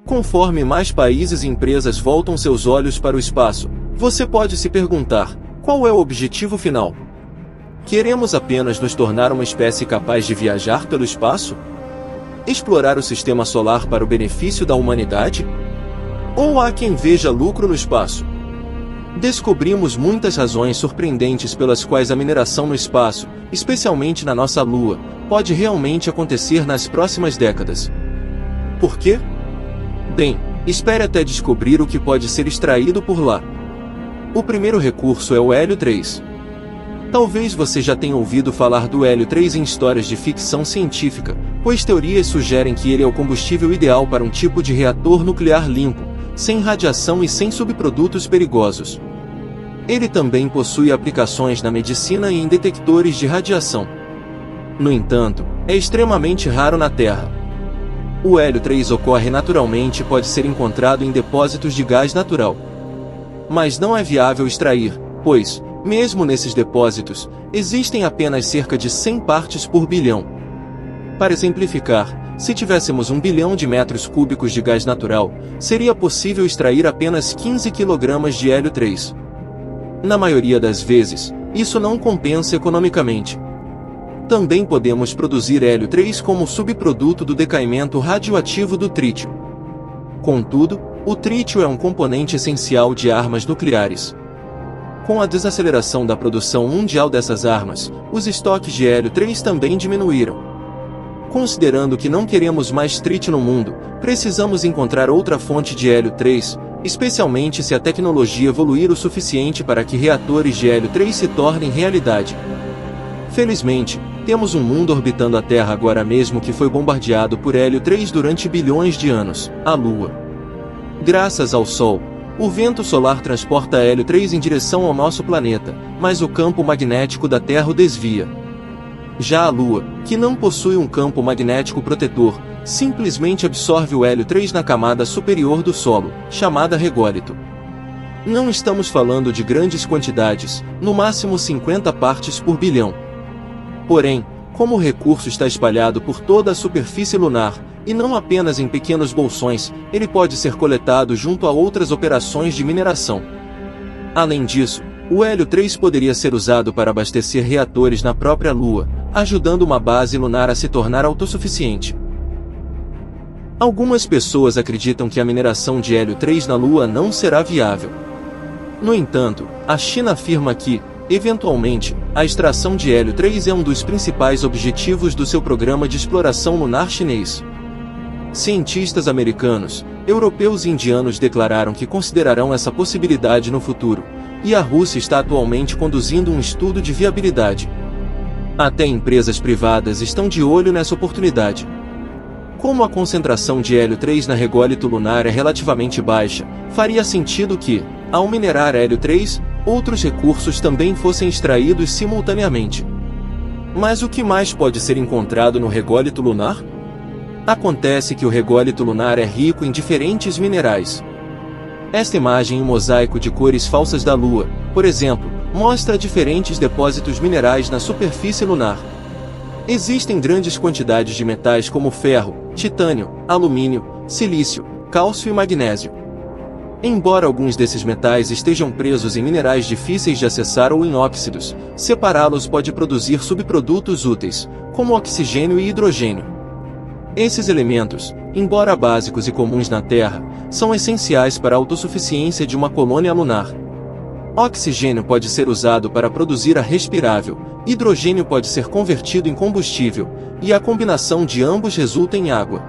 Conforme mais países e empresas voltam seus olhos para o espaço, você pode se perguntar: qual é o objetivo final? Queremos apenas nos tornar uma espécie capaz de viajar pelo espaço? Explorar o sistema solar para o benefício da humanidade? Ou há quem veja lucro no espaço? Descobrimos muitas razões surpreendentes pelas quais a mineração no espaço, especialmente na nossa Lua, pode realmente acontecer nas próximas décadas. Por quê? Bem, espere até descobrir o que pode ser extraído por lá. O primeiro recurso é o hélio 3. Talvez você já tenha ouvido falar do hélio 3 em histórias de ficção científica, pois teorias sugerem que ele é o combustível ideal para um tipo de reator nuclear limpo, sem radiação e sem subprodutos perigosos. Ele também possui aplicações na medicina e em detectores de radiação. No entanto, é extremamente raro na Terra. O hélio 3 ocorre naturalmente e pode ser encontrado em depósitos de gás natural. Mas não é viável extrair, pois, mesmo nesses depósitos, existem apenas cerca de 100 partes por bilhão. Para exemplificar, se tivéssemos 1 bilhão de metros cúbicos de gás natural, seria possível extrair apenas 15 kg de hélio 3. Na maioria das vezes, isso não compensa economicamente. Também podemos produzir hélio 3 como subproduto do decaimento radioativo do trítio. Contudo, o trítio é um componente essencial de armas nucleares. Com a desaceleração da produção mundial dessas armas, os estoques de hélio 3 também diminuíram. Considerando que não queremos mais trítio no mundo, precisamos encontrar outra fonte de hélio 3, especialmente se a tecnologia evoluir o suficiente para que reatores de hélio 3 se tornem realidade. Felizmente, temos um mundo orbitando a Terra agora mesmo que foi bombardeado por hélio 3 durante bilhões de anos, a Lua. Graças ao Sol, o vento solar transporta hélio 3 em direção ao nosso planeta, mas o campo magnético da Terra o desvia. Já a Lua, que não possui um campo magnético protetor, simplesmente absorve o hélio 3 na camada superior do solo, chamada rególito. Não estamos falando de grandes quantidades, no máximo 50 partes por bilhão. Porém, como o recurso está espalhado por toda a superfície lunar, e não apenas em pequenos bolsões, ele pode ser coletado junto a outras operações de mineração. Além disso, o hélio 3 poderia ser usado para abastecer reatores na própria Lua, ajudando uma base lunar a se tornar autossuficiente. Algumas pessoas acreditam que a mineração de hélio 3 na Lua não será viável. No entanto, a China afirma que, eventualmente, a extração de hélio 3 é um dos principais objetivos do seu programa de exploração lunar chinês. Cientistas americanos, europeus e indianos declararam que considerarão essa possibilidade no futuro, e a Rússia está atualmente conduzindo um estudo de viabilidade. Até empresas privadas estão de olho nessa oportunidade. Como a concentração de hélio 3 na rególito lunar é relativamente baixa, faria sentido que, ao minerar hélio 3, outros recursos também fossem extraídos simultaneamente. Mas o que mais pode ser encontrado no rególito lunar? Acontece que o rególito lunar é rico em diferentes minerais. Esta imagem em mosaico de cores falsas da Lua, por exemplo, mostra diferentes depósitos minerais na superfície lunar. Existem grandes quantidades de metais como ferro, titânio, alumínio, silício, cálcio e magnésio. Embora alguns desses metais estejam presos em minerais difíceis de acessar ou em óxidos, separá-los pode produzir subprodutos úteis, como oxigênio e hidrogênio. Esses elementos, embora básicos e comuns na Terra, são essenciais para a autossuficiência de uma colônia lunar. Oxigênio pode ser usado para produzir ar respirável, hidrogênio pode ser convertido em combustível, e a combinação de ambos resulta em água.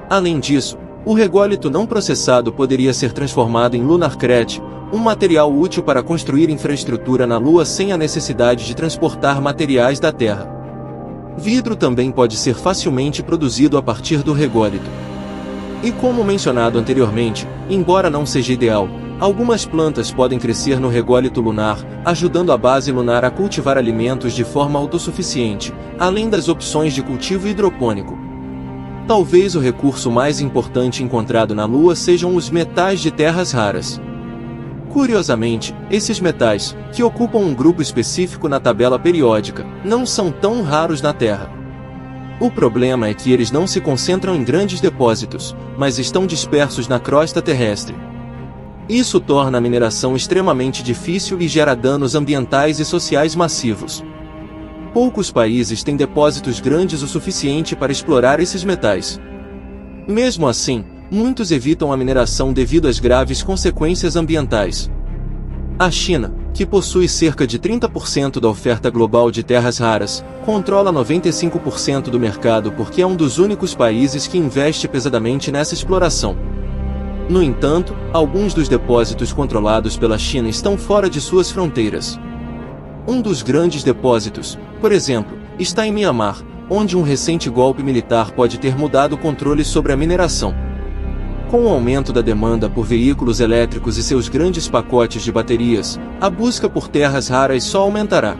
Além disso, o rególito não processado poderia ser transformado em lunarcrete, um material útil para construir infraestrutura na Lua sem a necessidade de transportar materiais da Terra. Vidro também pode ser facilmente produzido a partir do rególito. E como mencionado anteriormente, embora não seja ideal, algumas plantas podem crescer no rególito lunar, ajudando a base lunar a cultivar alimentos de forma autossuficiente, além das opções de cultivo hidropônico. Talvez o recurso mais importante encontrado na Lua sejam os metais de terras raras. Curiosamente, esses metais, que ocupam um grupo específico na tabela periódica, não são tão raros na Terra. O problema é que eles não se concentram em grandes depósitos, mas estão dispersos na crosta terrestre. Isso torna a mineração extremamente difícil e gera danos ambientais e sociais massivos. Poucos países têm depósitos grandes o suficiente para explorar esses metais. Mesmo assim, muitos evitam a mineração devido às graves consequências ambientais. A China, que possui cerca de 30% da oferta global de terras raras, controla 95% do mercado porque é um dos únicos países que investe pesadamente nessa exploração. No entanto, alguns dos depósitos controlados pela China estão fora de suas fronteiras. Um dos grandes depósitos, por exemplo, está em Mianmar, onde um recente golpe militar pode ter mudado o controle sobre a mineração. Com o aumento da demanda por veículos elétricos e seus grandes pacotes de baterias, a busca por terras raras só aumentará.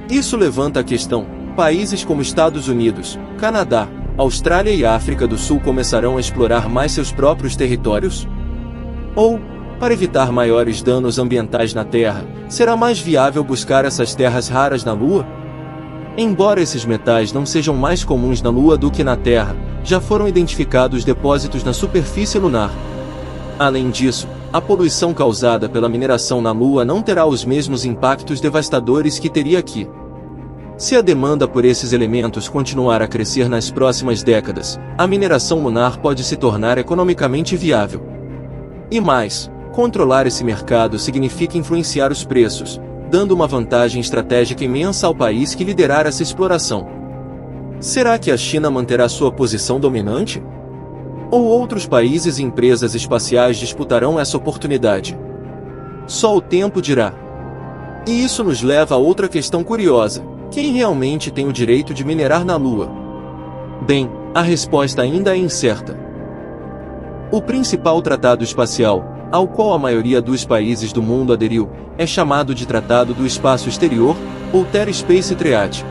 Isso levanta a questão: países como Estados Unidos, Canadá, Austrália e África do Sul começarão a explorar mais seus próprios territórios? Ou, para evitar maiores danos ambientais na Terra, será mais viável buscar essas terras raras na Lua? Embora esses metais não sejam mais comuns na Lua do que na Terra, já foram identificados depósitos na superfície lunar. Além disso, a poluição causada pela mineração na Lua não terá os mesmos impactos devastadores que teria aqui. Se a demanda por esses elementos continuar a crescer nas próximas décadas, a mineração lunar pode se tornar economicamente viável. E mais, controlar esse mercado significa influenciar os preços, dando uma vantagem estratégica imensa ao país que liderar essa exploração. Será que a China manterá sua posição dominante? Ou outros países e empresas espaciais disputarão essa oportunidade? Só o tempo dirá. E isso nos leva a outra questão curiosa: quem realmente tem o direito de minerar na Lua? Bem, a resposta ainda é incerta. O principal tratado espacial, ao qual a maioria dos países do mundo aderiu, é chamado de Tratado do Espaço Exterior, ou Terra Space Treaty.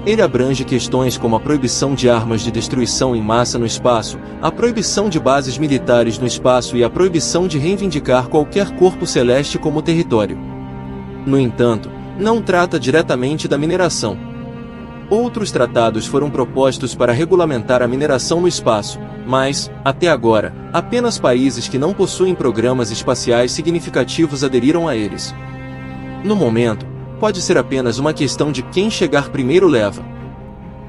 Ele abrange questões como a proibição de armas de destruição em massa no espaço, a proibição de bases militares no espaço e a proibição de reivindicar qualquer corpo celeste como território. No entanto, não trata diretamente da mineração. Outros tratados foram propostos para regulamentar a mineração no espaço, mas, até agora, apenas países que não possuem programas espaciais significativos aderiram a eles. No momento, pode ser apenas uma questão de quem chegar primeiro leva.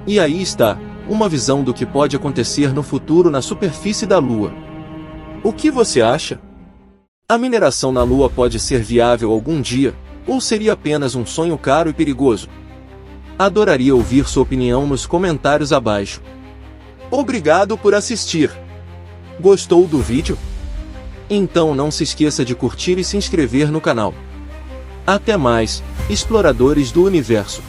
E aí está, uma visão do que pode acontecer no futuro na superfície da Lua. O que você acha? A mineração na Lua pode ser viável algum dia, ou seria apenas um sonho caro e perigoso? Adoraria ouvir sua opinião nos comentários abaixo. Obrigado por assistir. Gostou do vídeo? Então não se esqueça de curtir e se inscrever no canal. Até mais, exploradores do universo!